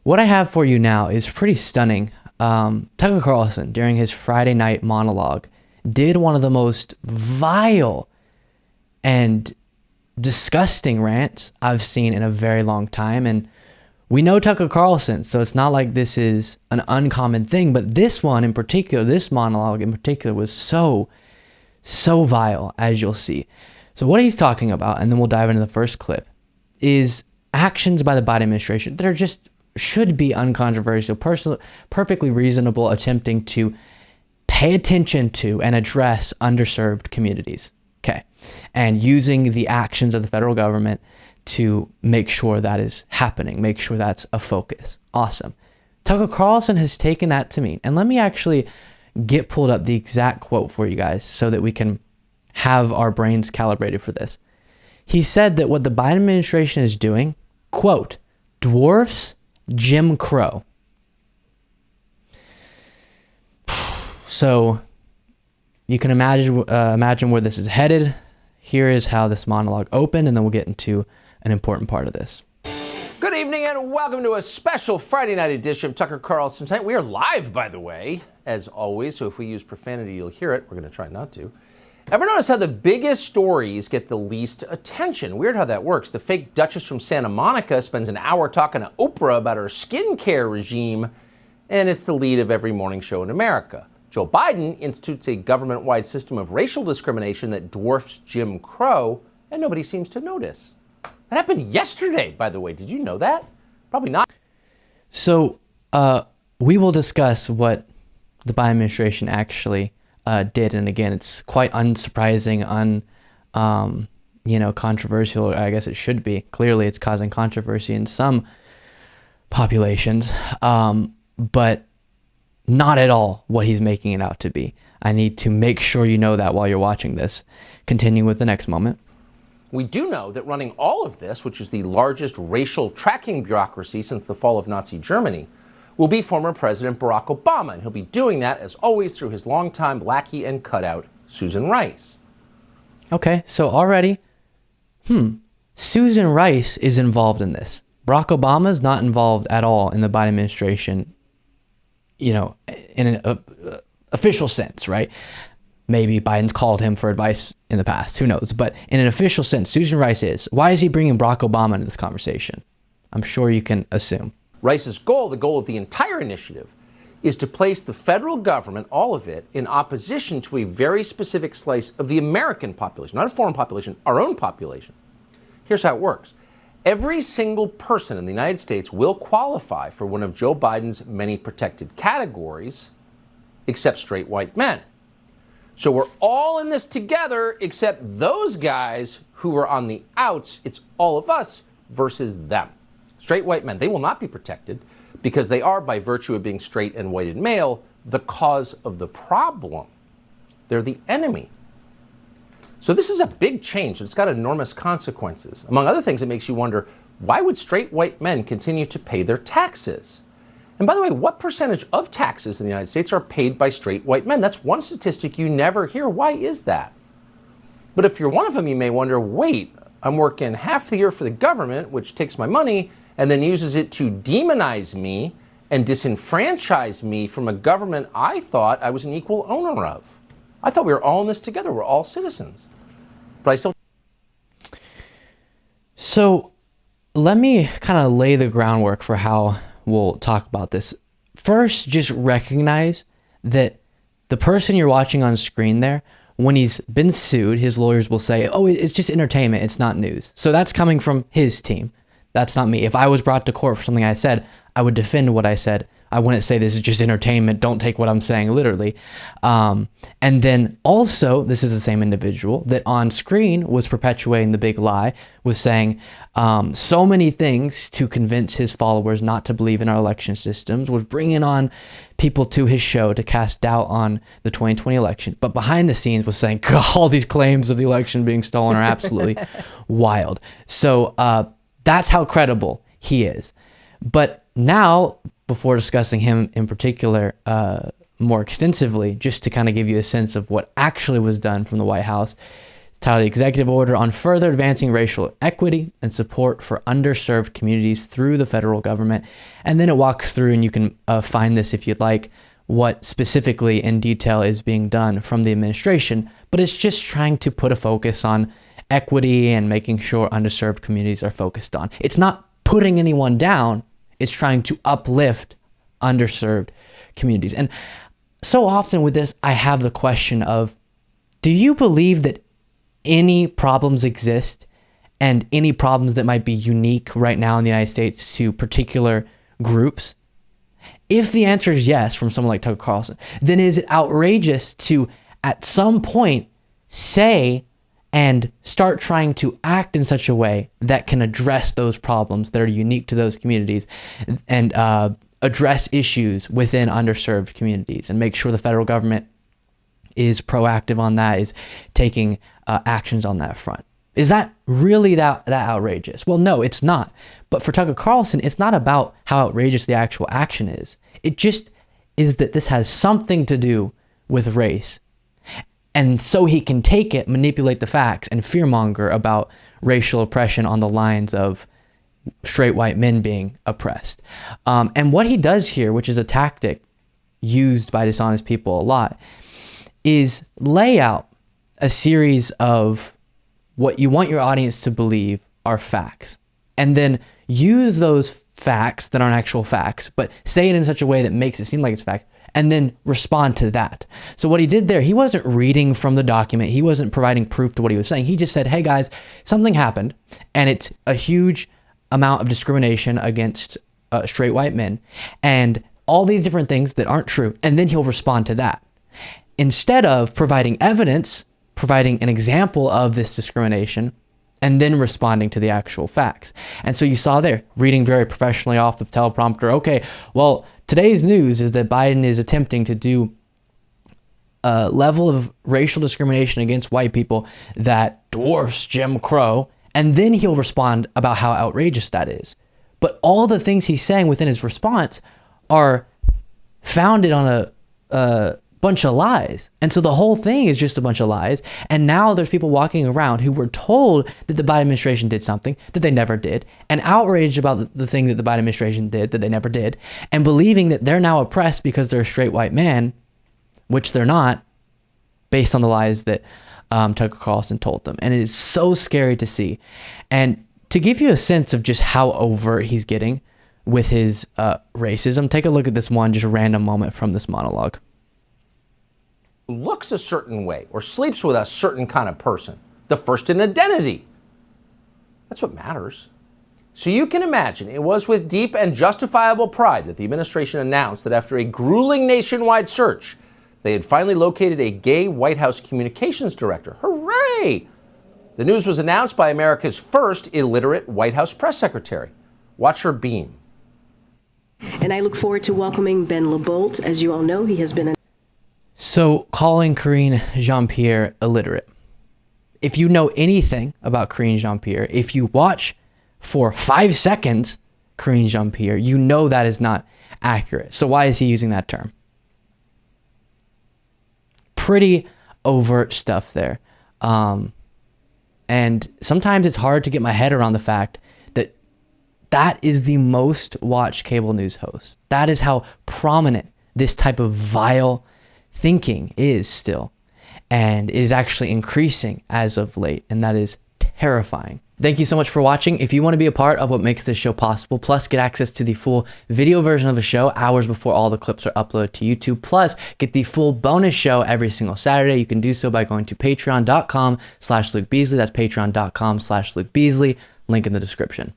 What I have for you now is pretty stunning. Tucker Carlson, during his Friday night monologue, did one of the most vile and disgusting rants I've seen in a very long time. And we know Tucker Carlson, so it's not like this is an uncommon thing, but this one in particular, this monologue in particular, was so vile, as you'll see. So what he's talking about, and then we'll dive into the first clip, is actions by the Biden administration that are just should be uncontroversial, perfectly reasonable, attempting to pay attention to and address underserved communities. Okay. And using the actions of the federal government to make sure that is happening, make sure that's a focus. Awesome. Tucker Carlson has taken that to mean, and let me actually get pulled up the exact quote for you guys so that we can have our brains calibrated for this. He said that what the Biden administration is doing, quote, dwarfs Jim Crow. So you can imagine where this is headed. Here is how this monologue opened, and then we'll get into an important part of this. Good evening and welcome to a special Friday night edition of Tucker Carlson Tonight. We are live, by the way, as always, so if we use profanity, you'll hear it. We're going to try not to. Ever notice how the biggest stories get the least attention? Weird how that works. The fake Duchess from Santa Monica spends an hour talking to Oprah about her skincare regime, and it's the lead of every morning show in America. Joe Biden institutes a government-wide system of racial discrimination that dwarfs Jim Crow, and nobody seems to notice. That happened yesterday, by the way. Did you know that? Probably not. So we will discuss what the Biden administration actually did. And again, it's quite unsurprising, controversial. I guess it should be. Clearly, it's causing controversy in some populations, but not at all what he's making it out to be. I need to make sure you know that while you're watching this. Continuing with the next moment. We do know that running all of this, which is the largest racial tracking bureaucracy since the fall of Nazi Germany, will be former President Barack Obama, and he'll be doing that, as always, through his longtime lackey and cutout, Susan Rice. Okay, so already, Susan Rice is involved in this. Barack Obama is not involved at all in the Biden administration, in an official sense, right? Maybe Biden's called him for advice in the past, who knows? But in an official sense, Susan Rice is. Why is he bringing Barack Obama into this conversation? I'm sure you can assume. Rice's goal, the goal of the entire initiative, is to place the federal government, all of it, in opposition to a very specific slice of the American population, not a foreign population, our own population. Here's how it works. Every single person in the United States will qualify for one of Joe Biden's many protected categories, except straight white men. So we're all in this together, except those guys who are on the outs. It's all of us versus them. Straight white men, they will not be protected because they are, by virtue of being straight and white and male, the cause of the problem. They're the enemy. So this is a big change. It's got enormous consequences. Among other things, it makes you wonder, why would straight white men continue to pay their taxes? And by the way, what percentage of taxes in the United States are paid by straight white men? That's one statistic you never hear. Why is that? But if you're one of them, you may wonder, wait, I'm working half the year for the government, which takes my money and then uses it to demonize me and disenfranchise me from a government I thought I was an equal owner of. I thought we were all in this together. We're all citizens. But I still... So let me kind of lay the groundwork for how we'll talk about this. First, just recognize that the person you're watching on screen there, when he's been sued, his lawyers will say, oh, it's just entertainment, it's not news. So that's coming from his team. That's not me. If I was brought to court for something I said, I would defend what I said. I wouldn't say this is just entertainment. Don't take what I'm saying literally. And then also, this is the same individual that on screen was perpetuating the big lie, was saying so many things to convince his followers not to believe in our election systems, was bringing on people to his show to cast doubt on the 2020 election. But behind the scenes was saying, God, all these claims of the election being stolen are absolutely wild. So that's how credible he is. But now, before discussing him in particular more extensively, just to kind of give you a sense of what actually was done from the White House, It's titled the Executive Order on Further Advancing Racial Equity and Support for Underserved Communities Through the Federal Government. And then it walks through, and you can find this if you'd like, what specifically in detail is being done from the administration. But it's just trying to put a focus on equity and making sure underserved communities are focused on. It's not putting anyone down. It's trying to uplift underserved communities. And so often with this, I have the question of, do you believe that any problems exist and any problems that might be unique right now in the United States to particular groups? If the answer is yes, from someone like Tucker Carlson, then is it outrageous to at some point say and start trying to act in such a way that can address those problems that are unique to those communities and address issues within underserved communities and make sure the federal government is proactive on that, is taking actions on that front? Is that really that outrageous? Well, no, it's not. But for Tucker Carlson, it's not about how outrageous the actual action is. It just is that this has something to do with race. And so he can take it, manipulate the facts, and fearmonger about racial oppression on the lines of straight white men being oppressed. And what he does here, which is a tactic used by dishonest people a lot, is lay out a series of what you want your audience to believe are facts, and then use those facts that aren't actual facts, but say it in such a way that makes it seem like it's fact, and then respond to that. So what he did there, he wasn't reading from the document. He wasn't providing proof to what he was saying. He just said, hey guys, something happened, and it's a huge amount of discrimination against straight white men, and all these different things that aren't true, and then he'll respond to that. Instead of providing evidence, providing an example of this discrimination, and then responding to the actual facts. And so you saw there, reading very professionally off the teleprompter, okay, well, today's news is that Biden is attempting to do a level of racial discrimination against white people that dwarfs Jim Crow, and then he'll respond about how outrageous that is. But all the things he's saying within his response are founded on a bunch of lies. And so the whole thing is just a bunch of lies. And now there's people walking around who were told that the Biden administration did something that they never did, and outraged about the thing that the Biden administration did that they never did, and believing that they're now oppressed because they're a straight white man, which they're not, based on the lies that Tucker Carlson told them. And it is so scary to see. And to give you a sense of just how overt he's getting with his racism, take a look at this one just random moment from this monologue. Looks a certain way or sleeps with a certain kind of person, the first in identity. That's what matters. So you can imagine it was with deep and justifiable pride that the administration announced that after a grueling nationwide search, they had finally located a gay White House communications director. Hooray! The news was announced by America's first illiterate White House press secretary. Watch her beam. And I look forward to welcoming Ben LeBolt. As you all know, he has been So calling Karine Jean-Pierre illiterate. If you know anything about Karine Jean-Pierre, if you watch for 5 seconds Karine Jean-Pierre, you know that is not accurate. So why is he using that term? Pretty overt stuff there. And sometimes it's hard to get my head around the fact that that is the most watched cable news host. That is how prominent this type of vile thinking is still, and is actually increasing as of late, and that is terrifying. Thank you so much for watching. If you want to be a part of what makes this show possible, plus get access to the full video version of the show hours before all the clips are uploaded to YouTube, plus get the full bonus show every single Saturday, you can do so by going to patreon.com/Luke Beasley. That's patreon.com/Luke Beasley. Link in the description.